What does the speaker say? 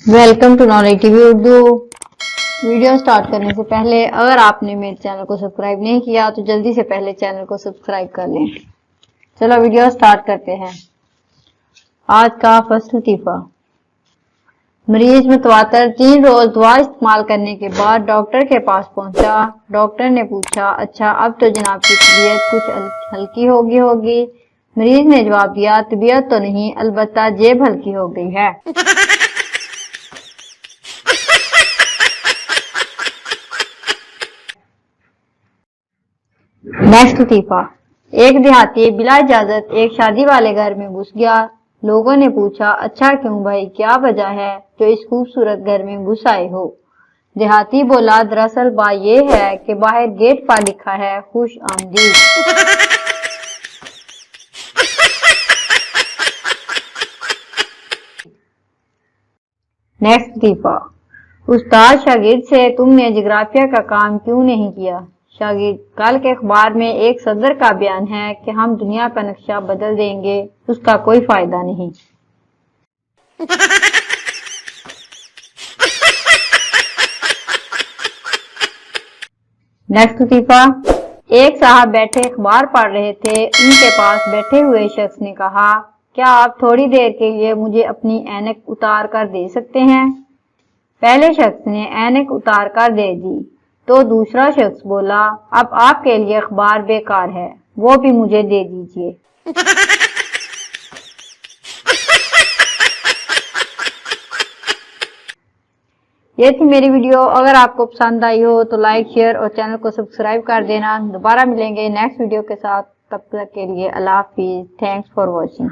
Welcome to knowledge TV Urdu. Video start करने से पहले अगर आपने मेरे चैनल को सब्सक्राइब नहीं किया तो जल्दी से पहले चैनल को सब्सक्राइब कर लें। चलो वीडियो स्टार्ट करते हैं। आज का फर्स्ट लतीफा। मरीज मुतवातर 3 रोज दवा इस्तेमाल करने के बाद डॉक्टर के पास पहुंचा। डॉक्टर ने पूछा, अच्छा अब तो जनाब की तबीयत कुछ हल्की होगी। मरीज ने जवाब दिया, तबीयत तो नहीं, अलबत्ता जेब हल्की हो गई है। नेक्स्ट लतीफा। एक देहाती बिला इजाजत एक शादी वाले घर में घुस गया। लोगों ने पूछा, अच्छा क्यों भाई, क्या वजह है जो इस खूबसूरत घर में घुस आए हो? देहाती बोला, दरअसल बात ये है कि बाहर गेट पर लिखा है खुश आमदीद। नेक्स्ट लतीफा। उस्ताद शागिर्द से, तुमने जियोग्राफिया का काम क्यों नहीं किया? शागिर्द, कल के अखबार में एक सदर का बयान है कि हम दुनिया का नक्शा बदल देंगे, उसका कोई फायदा नहीं। नेक्स्ट लतीफा। एक साहब बैठे अखबार पढ़ रहे थे। उनके पास बैठे हुए शख्स ने कहा, क्या आप थोड़ी देर के लिए मुझे अपनी ऐनक उतार कर दे सकते हैं? पहले शख्स ने ऐनक उतार कर दे दी तो दूसरा शख्स बोला, अब आपके लिए अखबार बेकार है, वो भी मुझे दे दीजिए। ये थी मेरी वीडियो। अगर आपको पसंद आई हो तो लाइक, शेयर और चैनल को सब्सक्राइब कर देना। दोबारा मिलेंगे नेक्स्ट वीडियो के साथ, तब तक के लिए अल्लाह हाफिज। Thanks for watching.